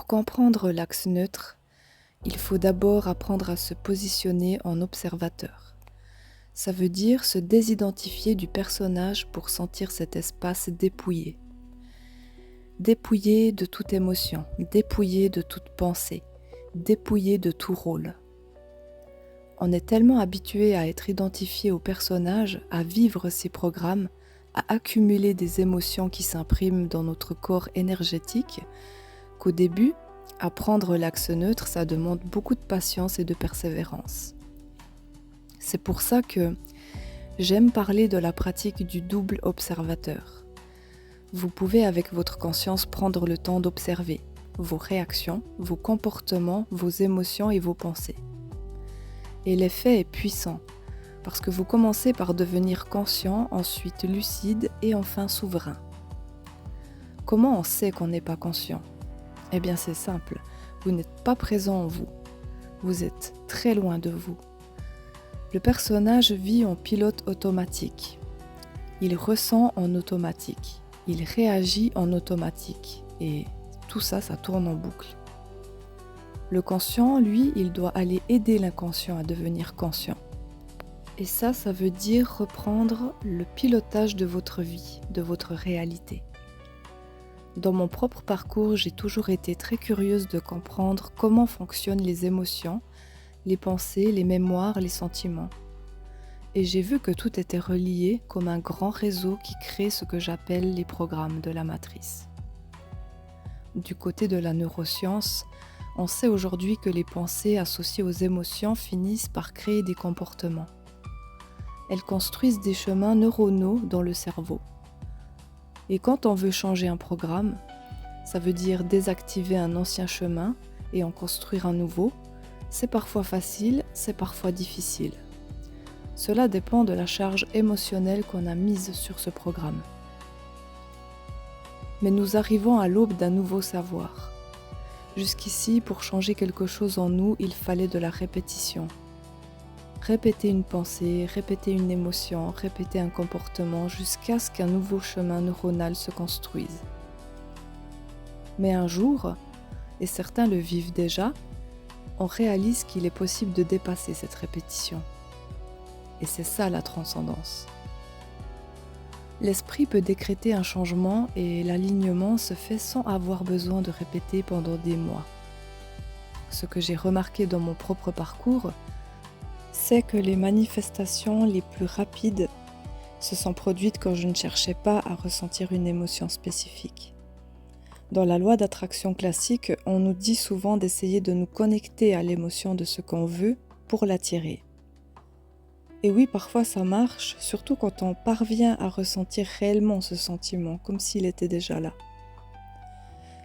comprendre l'axe neutre, il faut d'abord apprendre à se positionner en observateur. Ça veut dire se désidentifier du personnage pour sentir cet espace dépouillé. Dépouillé de toute émotion, dépouillé de toute pensée, dépouillé de tout rôle. On est tellement habitué à être identifié au personnage, à vivre ses programmes, à accumuler des émotions qui s'impriment dans notre corps énergétique, qu'au début, apprendre l'axe neutre, ça demande beaucoup de patience et de persévérance. C'est pour ça que j'aime parler de la pratique du double observateur. Vous pouvez avec votre conscience prendre le temps d'observer vos réactions, vos comportements, vos émotions et vos pensées. Et l'effet est puissant, parce que vous commencez par devenir conscient, ensuite lucide et enfin souverain. Comment on sait qu'on n'est pas conscient ? Eh bien c'est simple, vous n'êtes pas présent en vous, vous êtes très loin de vous. Le personnage vit en pilote automatique, il ressent en automatique, il réagit en automatique et tout ça, ça tourne en boucle. Le conscient, lui, il doit aller aider l'inconscient à devenir conscient. Et ça veut dire reprendre le pilotage de votre vie, de votre réalité. Dans mon propre parcours, j'ai toujours été très curieuse de comprendre comment fonctionnent les émotions, les pensées, les mémoires, les sentiments. Et j'ai vu que tout était relié comme un grand réseau qui crée ce que j'appelle les programmes de la matrice. Du côté de la neuroscience, on sait aujourd'hui que les pensées associées aux émotions finissent par créer des comportements. Elles construisent des chemins neuronaux dans le cerveau. Et quand on veut changer un programme, ça veut dire désactiver un ancien chemin et en construire un nouveau, c'est parfois facile, c'est parfois difficile. Cela dépend de la charge émotionnelle qu'on a mise sur ce programme. Mais nous arrivons à l'aube d'un nouveau savoir. Jusqu'ici, pour changer quelque chose en nous, il fallait de la répétition. Répéter une pensée, répéter une émotion, répéter un comportement jusqu'à ce qu'un nouveau chemin neuronal se construise. Mais un jour, et certains le vivent déjà, on réalise qu'il est possible de dépasser cette répétition. Et c'est ça la transcendance. L'esprit peut décréter un changement et l'alignement se fait sans avoir besoin de répéter pendant des mois. Ce que j'ai remarqué dans mon propre parcours, c'est que les manifestations les plus rapides se sont produites quand je ne cherchais pas à ressentir une émotion spécifique. Dans la loi d'attraction classique, on nous dit souvent d'essayer de nous connecter à l'émotion de ce qu'on veut pour l'attirer. Et oui, parfois ça marche, surtout quand on parvient à ressentir réellement ce sentiment, comme s'il était déjà là.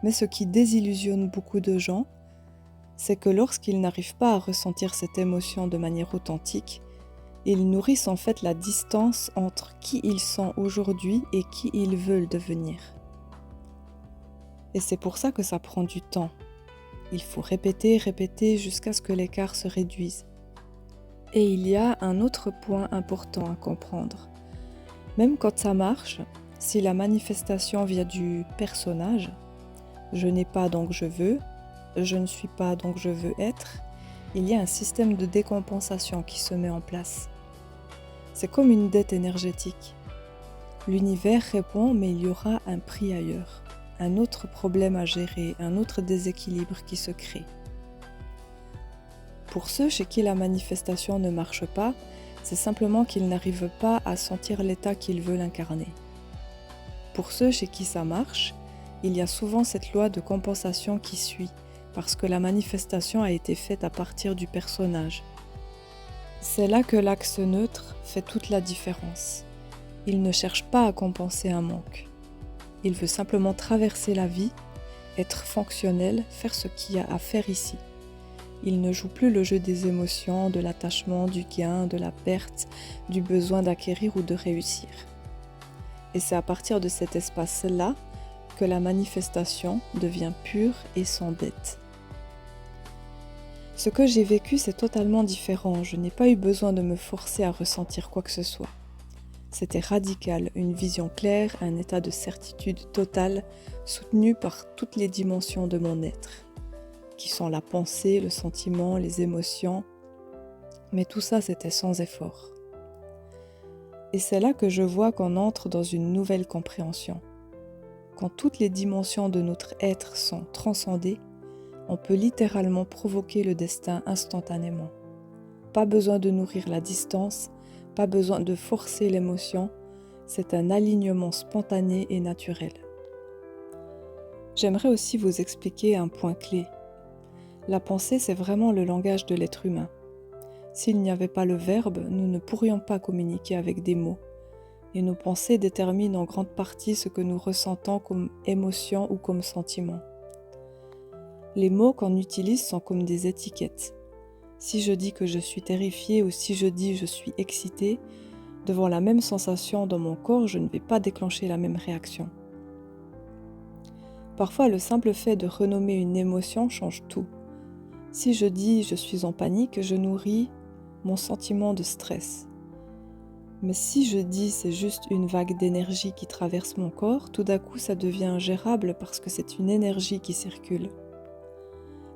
Mais ce qui désillusionne beaucoup de gens, c'est que lorsqu'ils n'arrivent pas à ressentir cette émotion de manière authentique, ils nourrissent en fait la distance entre qui ils sont aujourd'hui et qui ils veulent devenir. Et c'est pour ça que ça prend du temps. Il faut répéter jusqu'à ce que l'écart se réduise. Et il y a un autre point important à comprendre. Même quand ça marche, si la manifestation vient du personnage, je n'ai pas donc je veux, je ne suis pas donc je veux être, il y a un système de décompensation qui se met en place. C'est comme une dette énergétique. L'univers répond, mais il y aura un prix ailleurs, un autre problème à gérer, un autre déséquilibre qui se crée. Pour ceux chez qui la manifestation ne marche pas, c'est simplement qu'ils n'arrivent pas à sentir l'état qu'ils veulent incarner. Pour ceux chez qui ça marche, il y a souvent cette loi de compensation qui suit, parce que la manifestation a été faite à partir du personnage. C'est là que l'axe neutre fait toute la différence. Il ne cherche pas à compenser un manque. Il veut simplement traverser la vie, être fonctionnel, faire ce qu'il y a à faire ici. Il ne joue plus le jeu des émotions, de l'attachement, du gain, de la perte, du besoin d'acquérir ou de réussir. Et c'est à partir de cet espace-là que la manifestation devient pure et sans dette. Ce que j'ai vécu, c'est totalement différent. Je n'ai pas eu besoin de me forcer à ressentir quoi que ce soit. C'était radical, une vision claire, un état de certitude totale, soutenu par toutes les dimensions de mon être. qui sont la pensée, le sentiment, les émotions, mais tout ça c'était sans effort. Et c'est là que je vois qu'on entre dans une nouvelle compréhension. Quand toutes les dimensions de notre être sont transcendées, on peut littéralement provoquer le destin instantanément. Pas besoin de nourrir la distance, pas besoin de forcer l'émotion, c'est un alignement spontané et naturel. J'aimerais aussi vous expliquer un point clé. La pensée, c'est vraiment le langage de l'être humain. S'il n'y avait pas le verbe, nous ne pourrions pas communiquer avec des mots. Et nos pensées déterminent en grande partie ce que nous ressentons comme émotion ou comme sentiment. Les mots qu'on utilise sont comme des étiquettes. Si je dis que je suis terrifiée ou si je dis je suis excitée, devant la même sensation dans mon corps, je ne vais pas déclencher la même réaction. Parfois, le simple fait de renommer une émotion change tout. Si je dis je suis en panique, je nourris mon sentiment de stress. Mais si je dis c'est juste une vague d'énergie qui traverse mon corps, tout d'un coup ça devient ingérable parce que c'est une énergie qui circule.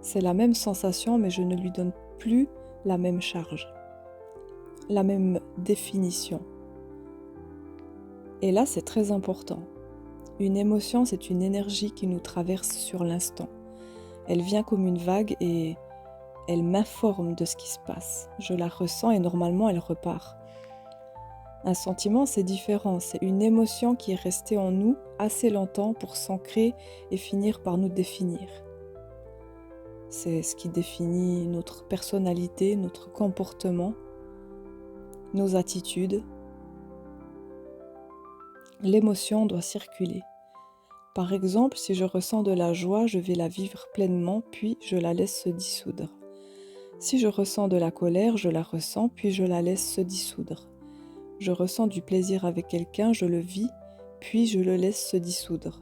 C'est la même sensation mais je ne lui donne plus la même charge, la même définition. Et là c'est très important. Une émotion c'est une énergie qui nous traverse sur l'instant. Elle vient comme une vague et elle m'informe de ce qui se passe. Je la ressens et normalement elle repart. Un sentiment, c'est différent. C'est une émotion qui est restée en nous assez longtemps pour s'ancrer et finir par nous définir. C'est ce qui définit notre personnalité, notre comportement, nos attitudes. L'émotion doit circuler. Par exemple, si je ressens de la joie, je vais la vivre pleinement, puis je la laisse se dissoudre. Si je ressens de la colère, je la ressens, puis je la laisse se dissoudre. Je ressens du plaisir avec quelqu'un, je le vis, puis je le laisse se dissoudre.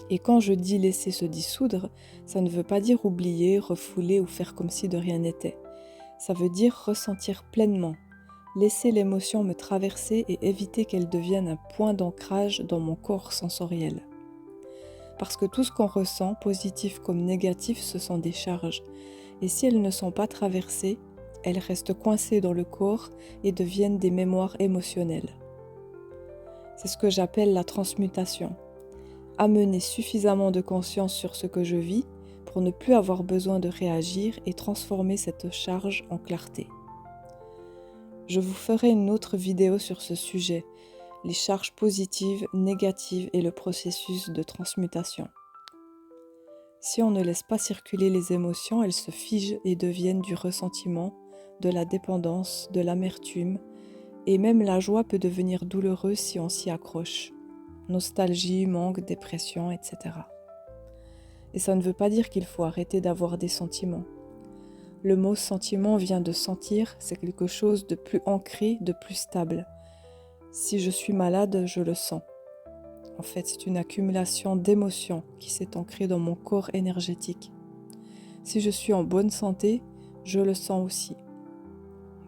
Et quand je dis laisser se dissoudre, ça ne veut pas dire oublier, refouler ou faire comme si de rien n'était. Ça veut dire ressentir pleinement, laisser l'émotion me traverser et éviter qu'elle devienne un point d'ancrage dans mon corps sensoriel. Parce que tout ce qu'on ressent, positif comme négatif, ce sont des charges. Et si elles ne sont pas traversées, elles restent coincées dans le corps et deviennent des mémoires émotionnelles. C'est ce que j'appelle la transmutation. Amener suffisamment de conscience sur ce que je vis pour ne plus avoir besoin de réagir et transformer cette charge en clarté. Je vous ferai une autre vidéo sur ce sujet, les charges positives, négatives et le processus de transmutation. Si on ne laisse pas circuler les émotions, elles se figent et deviennent du ressentiment, de la dépendance, de l'amertume, et même la joie peut devenir douloureuse si on s'y accroche. Nostalgie, manque, dépression, etc. Et ça ne veut pas dire qu'il faut arrêter d'avoir des sentiments. Le mot sentiment vient de sentir, c'est quelque chose de plus ancré, de plus stable. Si je suis malade, je le sens. En fait, c'est une accumulation d'émotions qui s'est ancrée dans mon corps énergétique. Si je suis en bonne santé, je le sens aussi.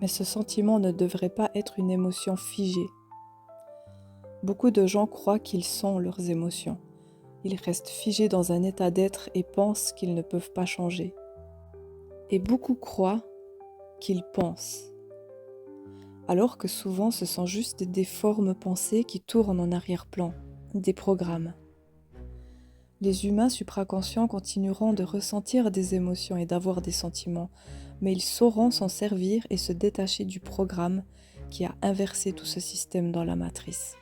Mais ce sentiment ne devrait pas être une émotion figée. Beaucoup de gens croient qu'ils sont leurs émotions. Ils restent figés dans un état d'être et pensent qu'ils ne peuvent pas changer. Et beaucoup croient qu'ils pensent, alors que souvent ce sont juste des formes pensées qui tournent en arrière-plan, des programmes. Les humains supraconscients continueront de ressentir des émotions et d'avoir des sentiments, mais ils sauront s'en servir et se détacher du programme qui a inversé tout ce système dans la matrice.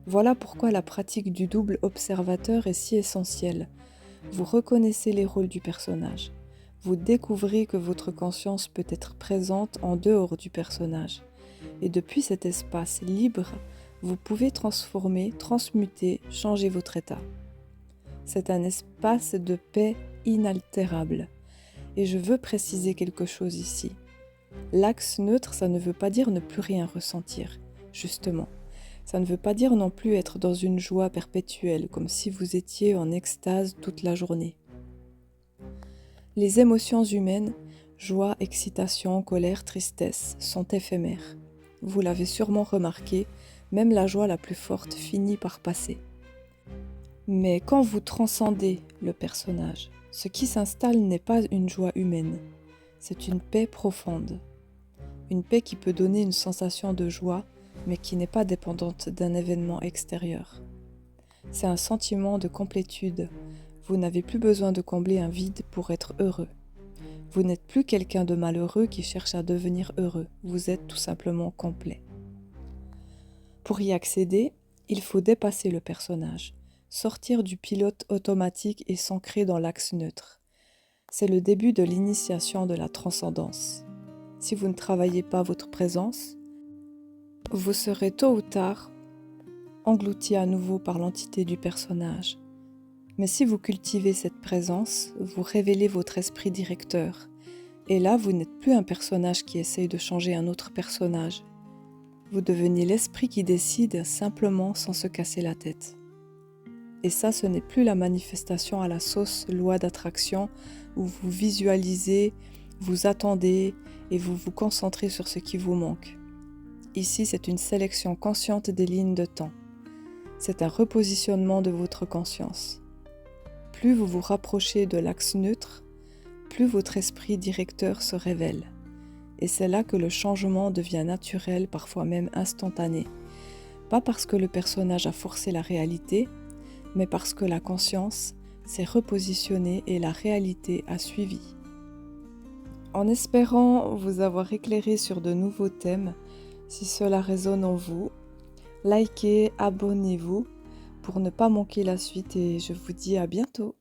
Voilà pourquoi la pratique du double observateur est si essentielle. Vous reconnaissez les rôles du personnage. Vous découvrez que votre conscience peut être présente en dehors du personnage. Et depuis cet espace libre, vous pouvez transformer, transmuter, changer votre état. C'est un espace de paix inaltérable. Et je veux préciser quelque chose ici. L'axe neutre, ça ne veut pas dire ne plus rien ressentir, justement. Ça ne veut pas dire non plus être dans une joie perpétuelle, comme si vous étiez en extase toute la journée. Les émotions humaines, joie, excitation, colère, tristesse, sont éphémères. Vous l'avez sûrement remarqué, même la joie la plus forte finit par passer. Mais quand vous transcendez le personnage, Ce qui s'installe n'est pas une joie humaine, c'est une paix profonde. Une paix qui peut donner une sensation de joie, mais qui n'est pas dépendante d'un événement extérieur. C'est un sentiment de complétude. Vous n'avez plus besoin de combler un vide pour être heureux. Vous n'êtes plus quelqu'un de malheureux qui cherche à devenir heureux. Vous êtes tout simplement complet. Pour y accéder, il faut dépasser le personnage, sortir du pilote automatique et s'ancrer dans l'axe neutre. C'est le début de l'initiation de la transcendance. Si vous ne travaillez pas votre présence, vous serez tôt ou tard englouti à nouveau par l'entité du personnage. Mais si vous cultivez cette présence, vous révélez votre esprit directeur. Et là, vous n'êtes plus un personnage qui essaye de changer un autre personnage. Vous devenez l'esprit qui décide simplement sans se casser la tête. Et ça, ce n'est plus la manifestation à la sauce loi d'attraction où vous visualisez, vous attendez et vous vous concentrez sur ce qui vous manque. Ici, c'est une sélection consciente des lignes de temps. C'est un repositionnement de votre conscience. Plus vous vous rapprochez de l'axe neutre, plus votre esprit directeur se révèle. Et c'est là que le changement devient naturel, parfois même instantané. Pas parce que le personnage a forcé la réalité, mais parce que la conscience s'est repositionnée et la réalité a suivi. En espérant vous avoir éclairé sur de nouveaux thèmes, si cela résonne en vous, likez, abonnez-vous pour ne pas manquer la suite et je vous dis à bientôt.